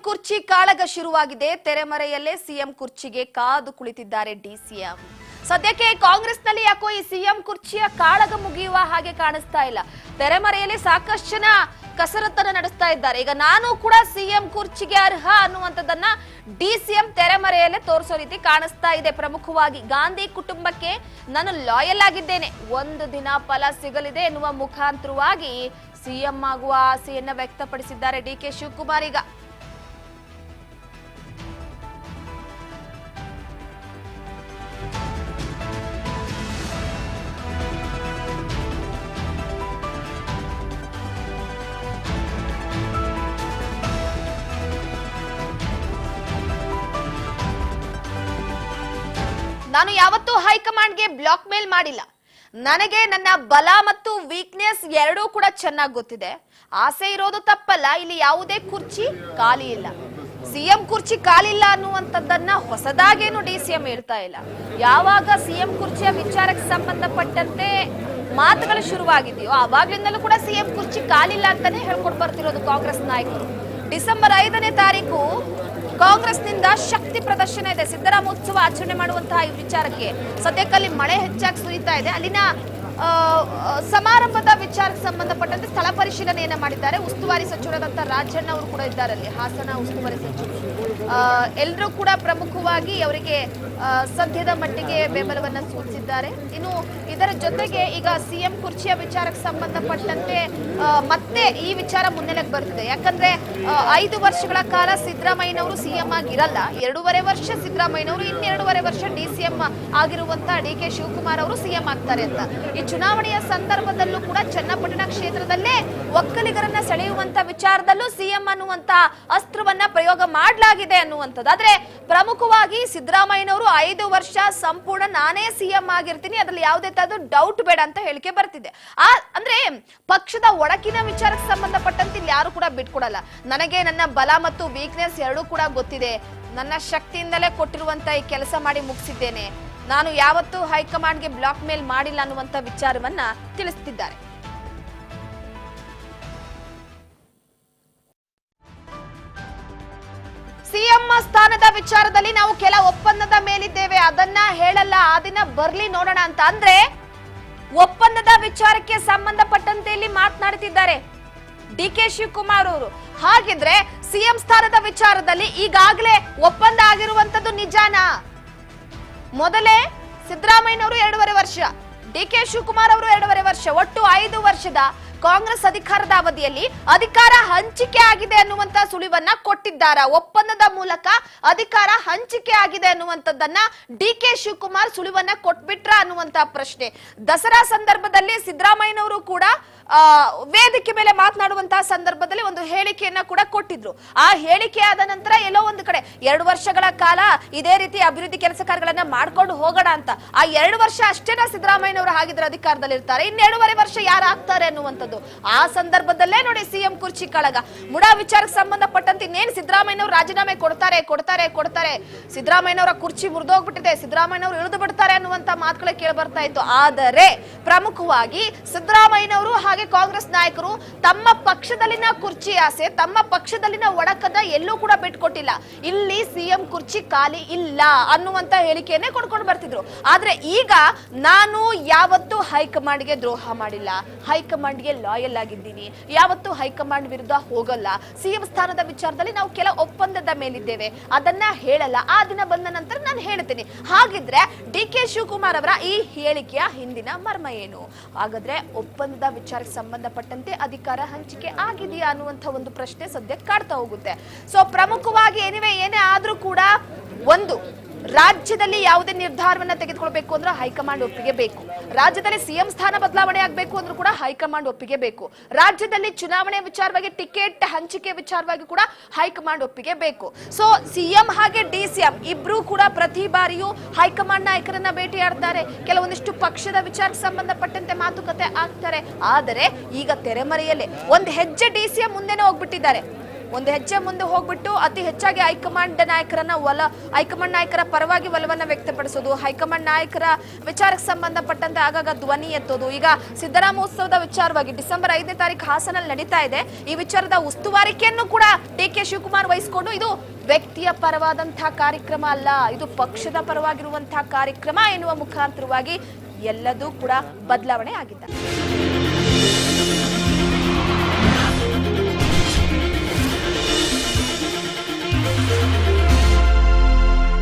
ಕುರ್ಚಿ ಕಾಳಗ ಶುರುವಾಗಿದೆ. ತೆರೆಮರೆಯಲ್ಲೇ ಸಿಎಂ ಕುರ್ಚಿಗೆ ಕಾದು ಕುಳಿತಿದ್ದಾರೆ ಡಿಸಿಎಂ. ಸದ್ಯಕ್ಕೆ ಕಾಂಗ್ರೆಸ್ನಲ್ಲಿ ಯಾಕೋ ಈ ಸಿಎಂ ಕುರ್ಚಿಯ ಕಾಳಗ ಮುಗಿಯುವ ಹಾಗೆ ಕಾಣಿಸ್ತಾ ಇಲ್ಲ. ತೆರೆಮರೆಯಲ್ಲಿ ಸಾಕಷ್ಟು ಜನ ಕಸರತ್ತನ್ನು ನಡೆಸ್ತಾ ಇದ್ದಾರೆ. ಈಗ ನಾನು ಕೂಡ ಸಿಎಂ ಕುರ್ಚಿಗೆ ಅರ್ಹ ಅನ್ನುವಂಥದ್ದನ್ನ ಡಿಸಿಎಂ ತೆರೆಮರೆಯಲ್ಲೇ ತೋರಿಸೋ ರೀತಿ ಕಾಣಿಸ್ತಾ ಇದೆ. ಪ್ರಮುಖವಾಗಿ ಗಾಂಧಿ ಕುಟುಂಬಕ್ಕೆ ನಾನು ಲಾಯಲ್ ಆಗಿದ್ದೇನೆ, ಒಂದು ದಿನ ಫಲ ಸಿಗಲಿದೆ ಎನ್ನುವ ಮುಖಾಂತರವಾಗಿ ಸಿಎಂ ಆಗುವ ಆಸೆಯನ್ನ ವ್ಯಕ್ತಪಡಿಸಿದ್ದಾರೆ ಡಿಕೆ ಶಿವಕುಮಾರ್. ಈಗ ನಾನು ಯಾವತ್ತೂ ಹೈಕಮಾಂಡ್ಗೆ ಬ್ಲಾಕ್ ಮೇಲ್ ಮಾಡಿಲ್ಲ. ನನಗೆ ನನ್ನ ಬಲ ಮತ್ತು ವೀಕ್ನೆಸ್ ಎರಡೂ ಕೂಡ ಚೆನ್ನಾಗಿ ಗೊತ್ತಿದೆ. ಆಸೆ ಇರೋದು ತಪ್ಪಲ್ಲ, ಇಲ್ಲಿ ಯಾವುದೇ ಕುರ್ಚಿ ಖಾಲಿ ಇಲ್ಲ. ಸಿಎಂ ಕುರ್ಚಿ ಖಾಲಿ ಇಲ್ಲ ಅನ್ನುವಂಥದ್ದನ್ನ ಹೊಸದಾಗೇನು ಡಿಸಿಎಂ ಹೇಳ್ತಾ ಇಲ್ಲ. ಯಾವಾಗ ಸಿಎಂ ಕುರ್ಚಿಯ ವಿಚಾರಕ್ಕೆ ಸಂಬಂಧಪಟ್ಟಂತೆ ಮಾತುಗಳು ಶುರುವಾಗಿದೆಯೋ ಆವಾಗ್ಲಿಂದಲೂ ಕೂಡ ಸಿಎಂ ಕುರ್ಚಿ ಖಾಲಿಲ್ಲ ಅಂತಾನೆ ಹೇಳ್ಕೊಂಡು ಬರ್ತಿರೋದು ಕಾಂಗ್ರೆಸ್ ನಾಯಕರು. ಡಿಸೆಂಬರ್ 5ನೇ ತಾರೀಕು ಕಾಂಗ್ರೆಸ್ನಿಂದ ಶಕ್ತಿ ಪ್ರದರ್ಶನ ಇದೆ. ಸಿದ್ದರಾಮೋತ್ಸವ ಆಚರಣೆ ಮಾಡುವಂತಹ ಈ ವಿಚಾರಕ್ಕೆ ಸದ್ಯಕ್ಕಲ್ಲಿ ಮಳೆ ಹೆಚ್ಚಾಗಿ ಸುರಿತಾ ಇದೆ. ಅಲ್ಲಿನ ಸಮಾರಂಭದ ವಿಚಾರಕ್ಕೆ ಸಂಬಂಧಪಟ್ಟಂತೆ ಸ್ಥಳ ಪರಿಶೀಲನೆಯನ್ನ ಮಾಡಿದ್ದಾರೆ. ಉಸ್ತುವಾರಿ ಸಚಿವರಾದಂತಹ ರಾಜಣ್ಣ ಅವರು ಕೂಡ ಇದ್ದಾರೆ ಅಲ್ಲಿ, ಹಾಸನ ಉಸ್ತುವಾರಿ ಸಚಿವರು. ಎಲ್ಲರೂ ಕೂಡ ಪ್ರಮುಖವಾಗಿ ಅವರಿಗೆ ಸದ್ಯದ ಮಟ್ಟಿಗೆ ಬೆಂಬಲವನ್ನ ಸೂಚಿಸಿದ್ದಾರೆ. ಇನ್ನು ಇದರ ಜೊತೆಗೆ ಈಗ ಸಿಎಂ ಕುರ್ಚಿಯ ವಿಚಾರಕ್ಕೆ ಸಂಬಂಧಪಟ್ಟಂತೆ ಮತ್ತೆ ಈ ವಿಚಾರ ಮುನ್ನೆಲೆಗೆ ಬರ್ತಿದೆ. ಯಾಕಂದ್ರೆ 5 ವರ್ಷಗಳ ಕಾಲ ಸಿದ್ದರಾಮಯ್ಯನವರು ಸಿಎಂ ಆಗಿರಲ್ಲ. 2.5 ವರ್ಷ ಸಿದ್ದರಾಮಯ್ಯನವರು, ಇನ್ನು 2.5 ವರ್ಷ ಡಿಸಿಎಂ ಆಗಿರುವಂತಹ ಡಿಕೆ ಶಿವಕುಮಾರ್ ಅವರು ಸಿಎಂ ಆಗ್ತಾರೆ ಅಂತ. ಈ ಚುನಾವಣೆಯ ಸಂದರ್ಭದಲ್ಲೂ ಕೂಡ ಚನ್ನಪಟ್ಟಣ ಕ್ಷೇತ್ರದಲ್ಲೇ ಒಕ್ಕಲಿಗರನ್ನ ಸೆಳೆಯುವಂತ ವಿಚಾರದಲ್ಲೂ ಸಿಎಂ ಅನ್ನುವಂತ ಅಸ್ತ್ರವನ್ನ ಪ್ರಯೋಗ ಮಾಡಲಾಗಿದೆ ಅನ್ನುವಂಥದ್ದು. ಆದ್ರೆ ಪ್ರಮುಖವಾಗಿ ಸಿದ್ದರಾಮಯ್ಯನವರು 5 ವರ್ಷ ಸಂಪೂರ್ಣ ನಾನೇ ಸಿಎಂ ಆಗಿರ್ತೀನಿ, ಅದ್ರಲ್ಲಿ ಯಾವುದೇ ತರದ್ದು ಡೌಟ್ ಬೇಡ ಅಂತ ಹೇಳಿಕೆ ಬರ್ತಿದೆ. ಅಂದ್ರೆ ಪಕ್ಷದ ಒಡಕಿನ ವಿಚಾರಕ್ಕೆ ಸಂಬಂಧಪಟ್ಟಂತೆ ಇಲ್ಲಿ ಯಾರು ಕೂಡ ಬಿಟ್ಕೊಡಲ್ಲ. ನನಗೆ ನನ್ನ ಬಲ ಮತ್ತು ವೀಕ್ನೆಸ್ ಎರಡೂ ಕೂಡ ಗೊತ್ತಿದೆ. ನನ್ನ ಶಕ್ತಿಯಿಂದಲೇ ಕೊಟ್ಟಿರುವಂತ ಈ ಕೆಲಸ ಮಾಡಿ ಮುಗಿಸಿದ್ದೇನೆ. ನಾನು ಯಾವತ್ತೂ ಹೈಕಮಾಂಡ್ಗೆ ಬ್ಲಾಕ್ ಮೇಲ್ ಮಾಡಿಲ್ಲ ಅನ್ನುವಂತ ವಿಚಾರವನ್ನ ತಿಳಿಸುತ್ತಿದ್ದಾರೆ. ಸಿಎಂ ಸ್ಥಾನದ ವಿಚಾರದಲ್ಲಿ ನಾವು ಕೆಲ ಒಪ್ಪಂದದ ಮೇಲಿದ್ದೇವೆ, ಅದನ್ನ ಹೇಳಲ್ಲ, ಆ ದಿನ ಬರ್ಲಿ ನೋಡೋಣ ಅಂತ. ಅಂದ್ರೆ ಒಪ್ಪಂದದ ವಿಚಾರಕ್ಕೆ ಸಂಬಂಧಪಟ್ಟಂತೆ ಇಲ್ಲಿ ಮಾತನಾಡುತ್ತಿದ್ದಾರೆ ಡಿಕೆ ಶಿವಕುಮಾರ್ ಅವರು. ಹಾಗಿದ್ರೆ ಸಿಎಂ ಸ್ಥಾನದ ವಿಚಾರದಲ್ಲಿ ಈಗಾಗಲೇ ಒಪ್ಪಂದ ಆಗಿರುವಂತದ್ದು ನಿಜಾನಾ? ಮೊದಲೇ ಸಿದ್ದರಾಮಯ್ಯನವರು 2.5 ವರ್ಷ, ಡಿಕೆ ಶಿವಕುಮಾರ್ ಅವರು 2.5 ವರ್ಷ, ಒಟ್ಟು 5 ವರ್ಷದ ಕಾಂಗ್ರೆಸ್ ಅಧಿಕಾರದ ಅವಧಿಯಲ್ಲಿ ಅಧಿಕಾರ ಹಂಚಿಕೆ ಆಗಿದೆ ಅನ್ನುವಂತ ಸುಳಿವನ್ನ ಕೊಟ್ಟಿದ್ದಾರ. ಒಪ್ಪಂದದ ಮೂಲಕ ಅಧಿಕಾರ ಹಂಚಿಕೆ ಆಗಿದೆ ಅನ್ನುವಂಥದ್ದನ್ನ ಡಿಕೆ ಶಿವಕುಮಾರ್ ಸುಳಿವನ್ನ ಕೊಟ್ಬಿಟ್ರ ಅನ್ನುವಂತ ಪ್ರಶ್ನೆ. ದಸರಾ ಸಂದರ್ಭದಲ್ಲಿ ಸಿದ್ದರಾಮಯ್ಯನವರು ಕೂಡ ವೇದಿಕೆ ಮೇಲೆ ಮಾತನಾಡುವಂತಹ ಸಂದರ್ಭದಲ್ಲಿ ಒಂದು ಹೇಳಿಕೆಯನ್ನ ಕೂಡ ಕೊಟ್ಟಿದ್ರು. ಆ ಹೇಳಿಕೆ ಆದ ನಂತರ ಎಲ್ಲೋ ಒಂದು ಕಡೆ 2 ವರ್ಷಗಳ ಕಾಲ ಇದೇ ರೀತಿ ಅಭಿವೃದ್ಧಿ ಕೆಲಸ ಕಾರ್ಯಗಳನ್ನ ಮಾಡ್ಕೊಂಡು ಹೋಗೋಣ ಅಂತ. ಆ 2 ವರ್ಷ ಅಷ್ಟೇನಾ ಸಿದ್ದರಾಮಯ್ಯನವರು ಹಾಗಿದ್ರೆ ಅಧಿಕಾರದಲ್ಲಿ ಇರ್ತಾರೆ, ಇನ್ನು 2.5 ವರ್ಷ ಯಾರಾಗ್ತಾರೆ ಅನ್ನುವಂಥದ್ದು. ಆ ಸಂದರ್ಭದಲ್ಲೇ ನೋಡಿ ಸಿಎಂ ಕುರ್ಚಿ ಕಾಳಗ. ಮುಡಾ ವಿಚಾರಕ್ಕೆ ಸಂಬಂಧಪಟ್ಟಂತೆ ಇನ್ನೇನು ಸಿದ್ದರಾಮಯ್ಯನವರು ರಾಜೀನಾಮೆ ಕೊಡ್ತಾರೆ, ಸಿದ್ದರಾಮಯ್ಯನವರ ಕುರ್ಚಿ ಮುರಿದೋಗ್ಬಿಟ್ಟಿದೆ, ಸಿದ್ದರಾಮಯ್ಯನವರು ಇಳಿದು ಬಿಡ್ತಾರೆ ಅನ್ನುವಂತ ಮಾತುಗಳೇ ಕೇಳಿ ಬರ್ತಾ ಇತ್ತು. ಆದರೆ ಪ್ರಮುಖವಾಗಿ ಸಿದ್ದರಾಮಯ್ಯನವರು ಕಾಂಗ್ರೆಸ್ ನಾಯಕರು ತಮ್ಮ ಪಕ್ಷದಲ್ಲಿನ ಕುರ್ಚಿ ಆಸೆ, ತಮ್ಮ ಪಕ್ಷದಲ್ಲಿನ ಒಡಕದ ಎಲ್ಲೂ ಕೂಡ ಬಿಟ್ಕೊಟ್ಟಿಲ್ಲ. ಇಲ್ಲಿ ಸಿಎಂ ಕುರ್ಚಿ ಖಾಲಿ ಇಲ್ಲ ಅನ್ನುವಂತ ಹೇಳಿಕೆಯನ್ನೇ ಕೊಡ್ಕೊಂಡು ಬರ್ತಿದ್ರು. ಆದ್ರೆ ಈಗ ನಾನು ಯಾವತ್ತೂ ಹೈಕಮಾಂಡ್ಗೆ ದ್ರೋಹ ಮಾಡಿಲ್ಲ, ಹೈಕಮಾಂಡ್ಗೆ ಲಾಯಲ್ ಆಗಿದ್ದೀನಿ, ಯಾವತ್ತೂ ಹೈಕಮಾಂಡ್ ವಿರುದ್ಧ ಹೋಗಲ್ಲ, ಸಿಎಂ ಸ್ಥಾನದ ವಿಚಾರದಲ್ಲಿ ನಾವು ಕೆಲ ಒಪ್ಪಂದದ ಮೇಲಿದ್ದೇವೆ, ಅದನ್ನ ಹೇಳಲ್ಲ, ಆ ದಿನ ಬಂದ ನಂತರ ನಾನು ಹೇಳ್ತೀನಿ. ಹಾಗಿದ್ರೆ ಡಿಕೆ ಶಿವಕುಮಾರ್ ಅವರ ಈ ಹೇಳಿಕೆಯ ಹಿಂದಿನ ಮರ್ಮ ಏನು? ಹಾಗಾದ್ರೆ ಒಪ್ಪಂದದ ವಿಚಾರಕ್ಕೆ ಸಂಬಂಧಪಟ್ಟಂತೆ ಅಧಿಕಾರ ಹಂಚಿಕೆ ಆಗಿದೆಯಾ ಅನ್ನುವಂತ ಒಂದು ಪ್ರಶ್ನೆ ಸದ್ಯ ಕಾಡ್ತಾ ಹೋಗುತ್ತೆ. ಸೊ ಪ್ರಮುಖವಾಗಿ ಏನೇ ಆದ್ರೂ ಕೂಡ ಒಂದು ರಾಜ್ಯದಲ್ಲಿ ಯಾವುದೇ ನಿರ್ಧಾರವನ್ನ ತೆಗೆದುಕೊಳ್ಬೇಕು ಅಂದ್ರೆ ಹೈಕಮಾಂಡ್ ಒಪ್ಪಿಗೆ ಬೇಕು. ರಾಜ್ಯದಲ್ಲಿ ಸಿಎಂ ಸ್ಥಾನ ಬದಲಾವಣೆ ಆಗಬೇಕು ಅಂದ್ರೂ ಕೂಡ ಹೈಕಮಾಂಡ್ ಒಪ್ಪಿಗೆ ಬೇಕು. ರಾಜ್ಯದಲ್ಲಿ ಚುನಾವಣೆ ವಿಚಾರವಾಗಿ ಟಿಕೆಟ್ ಹಂಚಿಕೆ ವಿಚಾರವಾಗಿ ಕೂಡ ಹೈಕಮಾಂಡ್ ಒಪ್ಪಿಗೆ ಬೇಕು. ಸೊ ಸಿಎಂ ಹಾಗೆ ಡಿಸಿಎಂ ಇಬ್ರು ಕೂಡ ಪ್ರತಿ ಬಾರಿಯೂ ಹೈಕಮಾಂಡ್ ನಾಯಕರನ್ನ ಭೇಟಿಯಾಡ್ತಾರೆ, ಕೆಲವೊಂದಿಷ್ಟು ಪಕ್ಷದ ವಿಚಾರಕ್ಕೆ ಸಂಬಂಧಪಟ್ಟಂತೆ ಮಾತುಕತೆ ಆಗ್ತಾರೆ. ಆದರೆ ಈಗ ತೆರೆಮರೆಯಲ್ಲೇ ಒಂದು ಹೆಜ್ಜೆ ಡಿಸಿಎಂ ಮುಂದೆನೇ ಹೋಗ್ಬಿಟ್ಟಿದ್ದಾರೆ. ಒಂದು ಹೆಜ್ಜೆ ಮುಂದೆ ಹೋಗ್ಬಿಟ್ಟು ಅತಿ ಹೆಚ್ಚಾಗಿ ಹೈಕಮಾಂಡ್ ನಾಯಕರ ಪರವಾಗಿ ಒಲವನ್ನ ವ್ಯಕ್ತಪಡಿಸೋದು, ಹೈಕಮಾಂಡ್ ನಾಯಕರ ವಿಚಾರಕ್ಕೆ ಸಂಬಂಧಪಟ್ಟಂತೆ ಆಗಾಗ ಧ್ವನಿ ಎತ್ತೋದು. ಈಗ ಸಿದ್ದರಾಮೋತ್ಸವದ ವಿಚಾರವಾಗಿ ಡಿಸೆಂಬರ್ 5ನೇ ತಾರೀಕು ಹಾಸನಲ್ಲಿ ನಡೀತಾ ಇದೆ. ಈ ವಿಚಾರದ ಉಸ್ತುವಾರಿಕೆಯನ್ನು ಕೂಡ ಡಿ.ಕೆ. ಶಿವಕುಮಾರ್ ವಹಿಸಿಕೊಂಡು ಇದು ವ್ಯಕ್ತಿಯ ಪರವಾದಂತಹ ಕಾರ್ಯಕ್ರಮ ಅಲ್ಲ, ಇದು ಪಕ್ಷದ ಪರವಾಗಿರುವಂತಹ ಕಾರ್ಯಕ್ರಮ ಎನ್ನುವ ಮುಖಾಂತರವಾಗಿ ಎಲ್ಲದೂ ಕೂಡ ಬದಲಾವಣೆ ಆಗಿದ್ದಾರೆ.